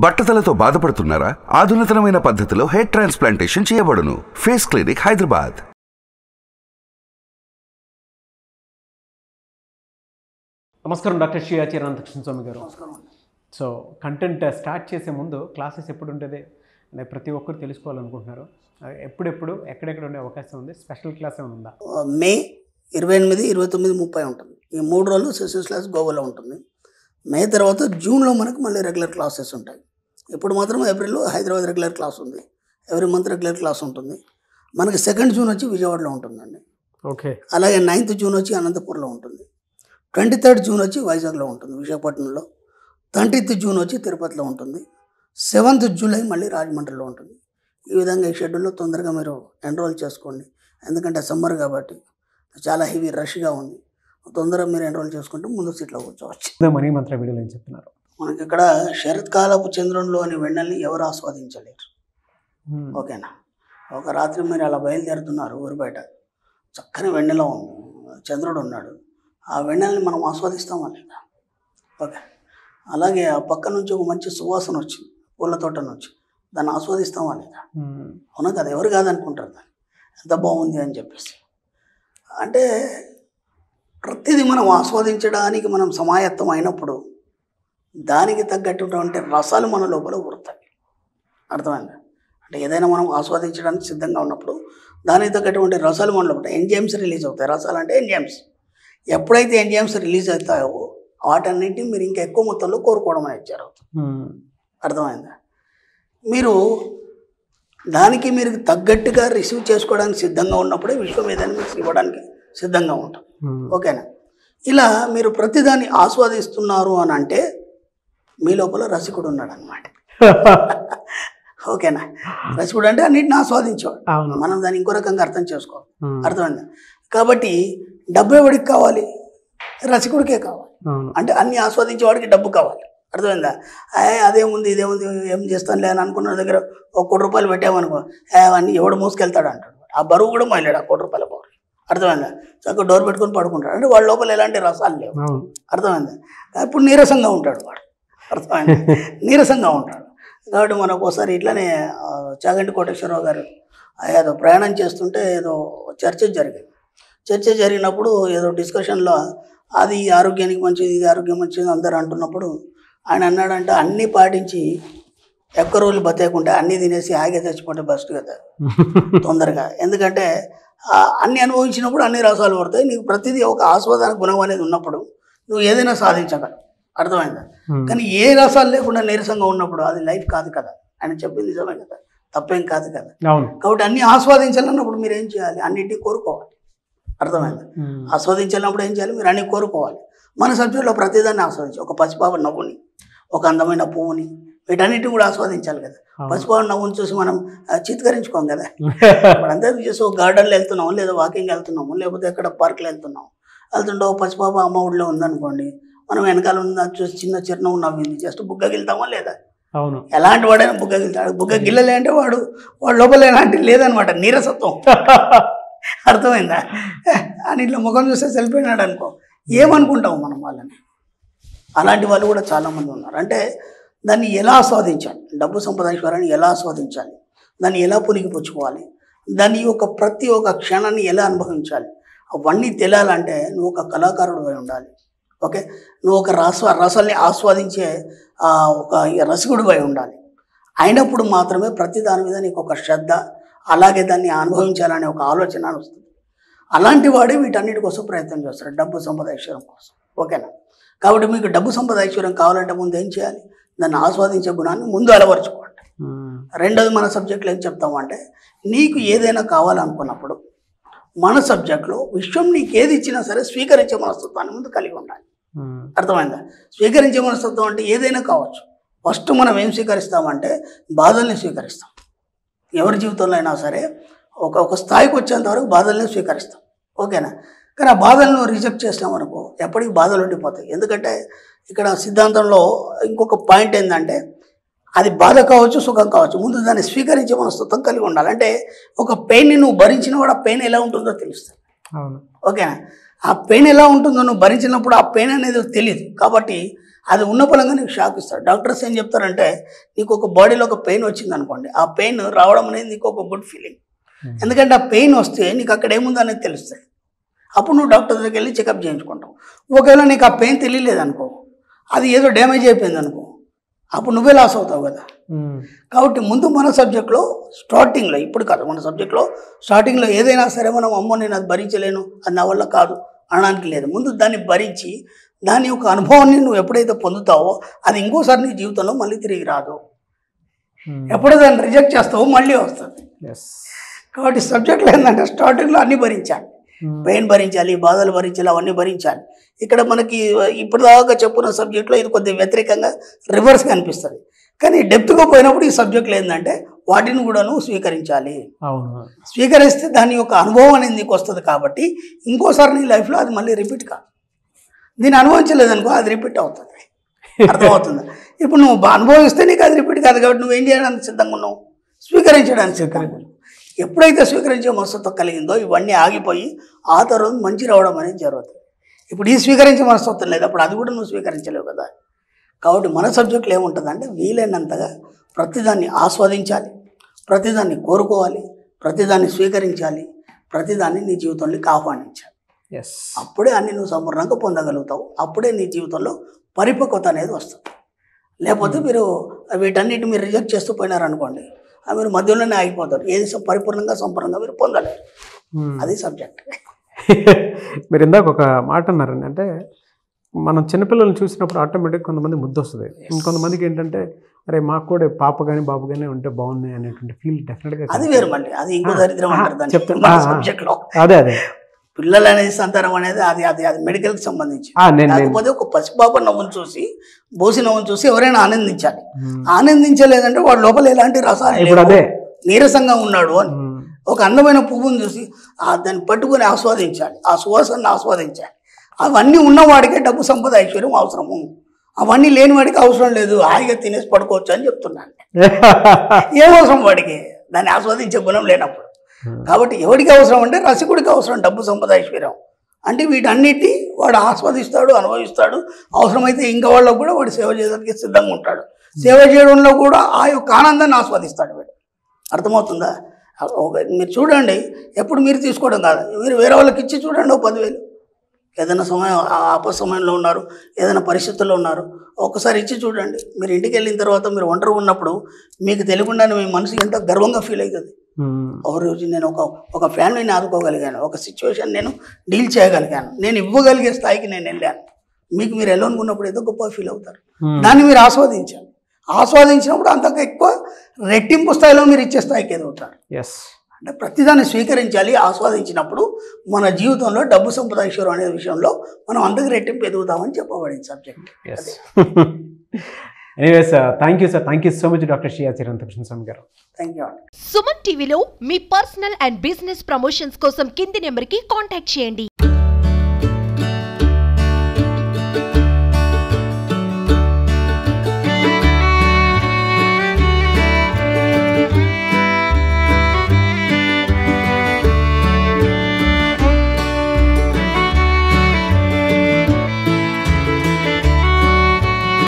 బట్టతలతో బాధపడుతున్నారా? ఆధునితనమైన పద్ధతిలో hair transplantation చేయబడును. Face clinic, Hyderabad. నమస్కారం డాక్టర్ శ్రీ ఆచార్య కృష్ణస్వామి గారు. సో కంటెంట్ స్టార్ట్ చేసే ముందు క్లాసెస్ ఎప్పుడు ఉంటుంది అనేది ప్రతి ఒక్కరు తెలుసుకోవాలనుకుంటున్నారు. ఎప్పుడెప్పుడు ఎక్కడెక్కడ ఉండే అవకాశం ఉంది? స్పెషల్ క్లాస్ ఏమైనా ఉందా? మే 28, 29, 30 ఉంటుంది. ఈ 3 రోజులు సెషన్స్ క్లాస్ గోవాలో ఉంటుంది. మే తర్వాత జూన్లో మనకు మళ్ళీ రెగ్యులర్ క్లాసెస్ ఉంటాయి. ఇప్పుడు మాత్రం ఏప్రిల్లో హైదరాబాద్ రెగ్యులర్ క్లాస్ ఉంది. ఎవ్రీ మంత్ రెగ్యులర్ క్లాస్ ఉంటుంది. మనకి 2nd జూన్ వచ్చి విజయవాడలో ఉంటుందండి. ఓకే. అలాగే 9th జూన్ వచ్చి అనంతపూర్లో ఉంటుంది. 23rd జూన్ వచ్చి వైజాగ్లో ఉంటుంది, విశాఖపట్నంలో. 30th జూన్ వచ్చి తిరుపతిలో ఉంటుంది. 7th జూలై మళ్ళీ రాజమండ్రిలో ఉంటుంది. ఈ విధంగా ఈ షెడ్యూల్లో తొందరగా మీరు ఎన్రోల్ చేసుకోండి. ఎందుకంటే సమ్మర్ కాబట్టి చాలా హెవీ రష్గా ఉంది. తొందరగా మీరు ఎన్రోల్ చేసుకుంటే ముందు సీట్లో కూర్చోవచ్చు. మనీ మంత్ర వీడియోలో ఏం చెప్తున్నారు? మనకి ఇక్కడ శరత్కాలపు చంద్రునిలోని వెన్నెల్ని ఎవరు ఆస్వాదించలేరు. ఓకేనా? ఒక రాత్రి మీరు అలా బయలుదేరుతున్నారు ఊరి బయట, చక్కని వెన్నెల ఉంది, చంద్రుడు ఉన్నాడు. ఆ వెన్నెల్ని మనం ఆస్వాదిస్తామా లేదా? ఓకే. అలాగే ఆ పక్క నుంచి ఒక మంచి సువాసన వచ్చింది పూల తోట నుంచి, దాన్ని ఆస్వాదిస్తామా లేదా? అవునా కదా? ఎవరు కాదనుకుంటారు దాన్ని, ఎంత బాగుంది అని చెప్పేసి. అంటే ప్రతిదీ మనం ఆస్వాదించడానికి మనం సమాయత్తం అయినప్పుడు దానికి తగ్గట్టుటువంటి రసాలు మన లోపల ఊరుతాయి. అర్థమైందా? అంటే ఏదైనా మనం ఆస్వాదించడానికి సిద్ధంగా ఉన్నప్పుడు దానికి తగ్గటువంటి రసాలు మన లోపల ఎంజైమ్స్ రిలీజ్ అవుతాయి. రసాలు అంటే ఎంజైమ్స్. ఎప్పుడైతే ఎంజైమ్స్ రిలీజ్ అవుతాయో వాటన్నింటినీ మీరు ఇంకా ఎక్కువ మొత్తంలో కోరుకోవడం అనేది జరుగుతుంది. అర్థమైందా? మీరు దానికి మీరు తగ్గట్టుగా రిసీవ్ చేసుకోవడానికి సిద్ధంగా ఉన్నప్పుడే విశ్వం ఏదైనా మీకు ఇవ్వడానికి సిద్ధంగా ఉంటుంది. ఓకేనా? ఇలా మీరు ప్రతిదాన్ని ఆస్వాదిస్తున్నారు అని అంటే మీ లోపల రసికుడు ఉన్నాడు అనమాట. ఓకేనా? రసికుడు అంటే అన్నింటిని ఆస్వాదించేవాడు. మనం దాన్ని ఇంకో రకంగా అర్థం చేసుకోవాలి. అర్థమైందా? కాబట్టి డబ్బు ఎవడికి కావాలి? రసికుడికే కావాలి. అంటే అన్ని ఆస్వాదించేవాడికి డబ్బు కావాలి. అర్థమైందా? అదేముంది ఇదేముంది ఏం చేస్తానులే అని అనుకున్న దగ్గర ఒక ₹1 పెట్టామనుకో, అవన్నీ ఎవడు మోసుకెళ్తాడు అంటాడు. ఆ బరువు కూడా మొయలేడు ఆ ₹1 బరువు. అర్థమైందా? చక్కగా డోర్ పెట్టుకొని పడుకుంటాడు. అంటే వాళ్ళ లోపల ఎలాంటి రసాలు లేవు. అర్థమైందా? ఇప్పుడు నీరసంగా ఉంటాడు వాడు. అర్థమైందా? నీరసంగా ఉంటాడు. కాబట్టి మనకు ఒకసారి ఇట్లానే చాగంటి కోటేశ్వరరావు గారు ఏదో ప్రయాణం చేస్తుంటే ఏదో చర్చ జరిగింది. చర్చ జరిగినప్పుడు ఏదో డిస్కషన్లో అది ఆరోగ్యానికి మంచిది, ఇది ఆరోగ్యం మంచిది అందరూ అంటున్నప్పుడు ఆయన అన్నాడంటే అన్నీ పాటించి ఎక్కువ రోజులు బతేకుంటే అన్నీ తినేసి హాయిగా చచ్చిపోతే బెస్ట్ కదా తొందరగా. ఎందుకంటే అన్నీ అనుభవించినప్పుడు అన్ని రసాలు పడతాయి. నీకు ప్రతిదీ ఒక ఆస్వాదన గుణం అనేది ఉన్నప్పుడు నువ్వు ఏదైనా సాధించగలవు. అర్థమైందా? కానీ ఏ రసాలు లేకుండా నీరసంగా ఉన్నప్పుడు అది లైఫ్ కాదు కదా. ఆయన చెప్పింది నిజమే కదా, తప్పేం కాదు కదా. కాబట్టి అన్నీ ఆస్వాదించాలన్నప్పుడు మీరు ఏం చేయాలి? అన్నింటినీ కోరుకోవాలి. అర్థమైందా? ఆస్వాదించాలన్నప్పుడు ఏం చేయాలి? మీరు అన్నీ కోరుకోవాలి. మన సబ్జెక్టులో ప్రతిదాన్ని ఆస్వాదించాలి. ఒక పసిపాప నవ్వుని, ఒక అందమైన పువ్వుని, వీటన్నిటిని కూడా ఆస్వాదించాలి కదా. పసిపాప నవ్వుని చూసి మనం చిత్కరించుకోం కదా. అందరూ చూసి ఒక గార్డెన్లో వెళ్తున్నాము, లేదా వాకింగ్ వెళ్తున్నాము, లేకపోతే ఎక్కడ పార్క్లో వెళ్తున్నాము. వెళ్తుంటే ఒక పసిపాప అమ్మ ఊళ్ళో ఉందనుకోండి, మనం వెనకాల ఉన్న చూసి చిన్న చిరునవ్వు నవ్వింది, జస్ట్ బుగ్గగిలుతామా లేదా? అవును. ఎలాంటి వాడైనా బుగ్గగిలుతాడు. బుగ్గగిల్లలే అంటే వాడు లోపల ఎలాంటి లేదనమాట, నీరసత్వం. అర్థమైందా? అని ఇట్లా ముఖం చూస్తే వెళ్ళిపోయినాడు అనుకో, ఏమనుకుంటాము మనం వాళ్ళని? అలాంటి వాళ్ళు కూడా చాలామంది ఉన్నారు. అంటే దాన్ని ఎలా ఆస్వాదించాలి? డబ్బు సంపాదించుకోవాలని ఎలా ఆస్వాదించాలి? దాన్ని ఎలా పుణికిపుచ్చుకోవాలి? దాని యొక్క ప్రతి ఒక్క క్షణాన్ని ఎలా అనుభవించాలి? అవన్నీ తెలియాలంటే నువ్వు ఒక కళాకారుడు అయి ఉండాలి. ఓకే? నువ్వు ఒక రసాల్ని ఆస్వాదించే ఒక రసికుడు అయి ఉండాలి. అయినప్పుడు మాత్రమే ప్రతి దాని మీద నీకు ఒక శ్రద్ధ, అలాగే దాన్ని అనుభవించాలనే ఒక ఆలోచన వస్తుంది. అలాంటి వాడే వీటన్నిటి కోసం ప్రయత్నం చేస్తాడు, డబ్బు సంపద ఐశ్వర్యం కోసం. ఓకేనా? కాబట్టి మీకు డబ్బు సంపద ఐశ్వర్యం కావాలంటే ముందు ఏం చేయాలి? దాన్ని ఆస్వాదించే గుణాన్ని ముందు అలవరుచుకోండి. రెండోది మన సబ్జెక్టులో ఏం చెప్తామంటే, నీకు ఏదైనా కావాలనుకున్నప్పుడు మన సబ్జెక్టులో విశ్వం నీకు ఏది ఇచ్చినా సరే స్వీకరించే మనస్తత్వాన్ని ముందు కలిగి ఉండాలి. అర్థమైందా? స్వీకరించే మనస్తత్వం అంటే ఏదైనా కావచ్చు. ఫస్ట్ మనం ఏం స్వీకరిస్తామంటే బాధల్ని స్వీకరిస్తాం. ఎవరి జీవితంలో అయినా సరే ఒక స్థాయికి వచ్చేంత వరకు బాధల్ని స్వీకరిస్తాం. ఓకేనా? కానీ ఆ బాధలను రిజెక్ట్ చేస్తామనుకో ఎప్పటికీ బాధలు ఉండిపోతాయి. ఎందుకంటే ఇక్కడ సిద్ధాంతంలో ఇంకొక పాయింట్ ఏంటంటే, అది బాధ కావచ్చు, సుఖం కావచ్చు, ముందు దాన్ని స్వీకరించే మనస్తత్వం కలిగి ఉండాలి. అంటే ఒక పెయిన్ని నువ్వు భరించిన కూడా ఆ పెయిన్ ఎలా ఉంటుందో తెలుస్తుంది. ఓకేనా? ఆ పెయిన్ ఎలా ఉంటుందో నువ్వు భరించినప్పుడు ఆ పెయిన్ అనేది తెలియదు. కాబట్టి అది ఉన్న పలంగా నీకు షాక్ ఇస్తాడు. డాక్టర్స్ ఏం చెప్తారంటే నీకు ఒక బాడీలో ఒక పెయిన్ వచ్చింది అనుకోండి, ఆ పెయిన్ రావడం అనేది నీకు ఒక గుడ్ ఫీలింగ్. ఎందుకంటే ఆ పెయిన్ వస్తే నీకు అక్కడ ఏముందో అనేది తెలుస్తుంది. అప్పుడు నువ్వు డాక్టర్ దగ్గరికి వెళ్ళి చెకప్ చేయించుకుంటావు. ఒకవేళ నీకు ఆ పెయిన్ తెలియలేదు అనుకో, అది ఏదో డ్యామేజ్ అయిపోయింది అనుకో, అప్పుడు నువ్వే లాస్ అవుతావు కదా. కాబట్టి ముందు మన సబ్జెక్ట్లో స్టార్టింగ్లో, ఇప్పుడు కాదు మన సబ్జెక్ట్లో స్టార్టింగ్లో ఏదైనా సరే మనం అమ్మో నేను అది భరించలేను, అది నా వల్ల కాదు అనడానికి లేదు. ముందు దాన్ని భరించి దాని యొక్క అనుభవాన్ని నువ్వు ఎప్పుడైతే పొందుతావో అది ఇంకోసారి నీ జీవితంలో మళ్ళీ తిరిగి రాదు. ఎప్పుడో దాన్ని రిజెక్ట్ చేస్తావో మళ్ళీ వస్తుంది. కాబట్టి సబ్జెక్ట్లో ఏంటంటే స్టార్టింగ్లో అన్నీ భరించాలి, పెయిన్ భరించాలి, బాధలు భరించాలి, అవన్నీ భరించాలి. ఇక్కడ మనకి ఇప్పటిదాకా చెప్పుకున్న సబ్జెక్ట్లో ఇది కొద్దిగా వ్యతిరేకంగా రివర్స్గా అనిపిస్తుంది. కానీ డెప్త్గా పోయినప్పుడు ఈ సబ్జెక్టులు ఏంటంటే వాటిని కూడా నువ్వు స్వీకరించాలి. స్వీకరిస్తే దాని యొక్క అనుభవం అనేది నీకు వస్తుంది. కాబట్టి ఇంకోసారి నీ లైఫ్లో అది మళ్ళీ రిపీట్ కాదు. దీన్ని అనుభవించలేదనుకో అది రిపీట్ అవుతుంది. అర్థమవుతుంది? ఇప్పుడు నువ్వు అనుభవిస్తే నీకు అది రిపీట్ కాదు. కాబట్టి నువ్వేం చేయడానికి సిద్ధంగా ఉన్నావు? స్వీకరించడానికి సిద్ధంగా. ఎప్పుడైతే స్వీకరించే మనస్తత్వం కలిగిందో ఇవన్నీ ఆగిపోయి ఆ తర్వాత మంచి రావడం అనేది జరుగుతుంది. ఇప్పుడు ఈ స్వీకరించే మనస్తత్వం లేదు, అప్పుడు అది కూడా నువ్వు స్వీకరించలేవు కదా. కాబట్టి మన సబ్జెక్టులు ఏముంటుందంటే వీలైనంతగా ప్రతిదాన్ని ఆస్వాదించాలి, ప్రతిదాన్ని కోరుకోవాలి, ప్రతిదాన్ని స్వీకరించాలి, ప్రతిదాన్ని నీ జీవితంలోకి ఆహ్వానించాలి. అప్పుడే అన్ని నువ్వు సంపూర్ణంగా పొందగలుగుతావు. అప్పుడే నీ జీవితంలో పరిపక్వత అనేది వస్తుంది. లేకపోతే మీరు వీటన్నిటి మీరు రిజెక్ట్ చేస్తూ పోయినారనుకోండి, మీరు మధ్యలోనే ఆగిపోతారు. ఏది పరిపూర్ణంగా సంపూర్ణంగా మీరు పొందలేరు. అది సబ్జెక్ట్. మీరు ఇందాక ఒక మాట అన్నారండి, అంటే మనం చిన్నపిల్లల్ని చూసినప్పుడు ఆటోమేటిక్గా కొంతమంది ముద్దు వస్తుంది, ఇంకొంతమందికి ఏంటంటే అరే మాకు కూడా పాప కానీ బాబు కానీ ఉంటే బాగుంది అనేటువంటి ఫీల్ డెఫినెట్గా. అది వేరు మళ్ళీ, అది ఇంకో దరిద్రం అంటారు చెప్తున్నా సబ్జెక్ట్లో. అదే అదే పిల్లలు అనేది సంతానం అనేది అది అది అది మెడికల్కి సంబంధించి. కాకపోతే ఒక పసిపాప నవ్వును చూసి బోసి నవ్వును చూసి ఎవరైనా ఆనందించాలి. ఆనందించలేదంటే వాడు లోపల ఎలాంటి రసాలు నీరసంగా ఉన్నాడు అని. ఒక అందమైన పువ్వును చూసి దాన్ని పట్టుకొని ఆస్వాదించాలి, ఆ సువాసనను ఆస్వాదించాలి. అవన్నీ ఉన్నవాడికే డబ్బు సంపద ఐశ్వర్యం అవసరము, అవన్నీ లేని వాడికి అవసరం లేదు, హాయిగా తినేసి పడుకోవచ్చు అని చెప్తున్నాను. ఏం అవసరం వాడికి దాన్ని ఆస్వాదించే గుణం లేనప్పుడు. కాబట్టి ఎవరికి అవసరం అంటే రసికుడికి అవసరం డబ్బు సంపద ఐశ్వర్యం. అంటే వీటన్నిటి వాడు ఆస్వాదిస్తాడు, అనుభవిస్తాడు. అవసరమైతే ఇంకా వాళ్ళకు కూడా వాడు సేవ చేయడానికి సిద్ధంగా ఉంటాడు. సేవ చేయడంలో కూడా ఆ యొక్క ఆనందాన్ని ఆస్వాదిస్తాడు వీడు. అర్థమవుతుందా? మీరు చూడండి, ఎప్పుడు మీరు తీసుకోవడం కాదు, మీరు వేరే వాళ్ళకి ఇచ్చి చూడండి. 10,000 ఏదైనా సమయం సమయంలో ఉన్నారు, ఏదైనా పరిస్థితుల్లో ఉన్నారు, ఒక్కసారి ఇచ్చి చూడండి. మీరు ఇంటికి వెళ్ళిన తర్వాత మీరు ఒంటరి ఉన్నప్పుడు మీకు తెలియకుండానే మీ మనసు ఎంత గర్వంగా ఫీల్ అవుతుంది. ఒక రోజు నేను ఒక ఫ్యామిలీని ఆదుకోగలిగాను, ఒక సిచ్యువేషన్ నేను డీల్ చేయగలిగాను, నేను ఇవ్వగలిగే స్థాయికి నేను వెళ్ళాను. మీకు మీరు వెళ్ళనుకున్నప్పుడు ఏదో గొప్ప ఫీల్ అవుతారు. దాన్ని మీరు ఆస్వాదించాలి. ఆస్వాదించినప్పుడు అంతకు ఎక్కువ రెట్టింపు స్థాయిలో మీరు ఇచ్చే స్థాయికి ఎదుగుతారు. అంటే ప్రతిదాన్ని స్వీకరించాలి. ఆస్వాదించినప్పుడు మన జీవితంలో డబ్బు సంపద ఐశ్వర్యం అనే విషయంలో మనం అంతకు రెట్టింపు ఎదుగుతామని చెప్పబడింది subject. Anyways thank you sir, thank you so much doctor Shri Anantakrishna Swami గారు. Thank you. సుమన్ టీవీలో మీ పర్సనల్ అండ్ బిజినెస్ ప్రమోషన్స్ కోసం కింది నెంబర్కి కాంటాక్ట్ చేయండి.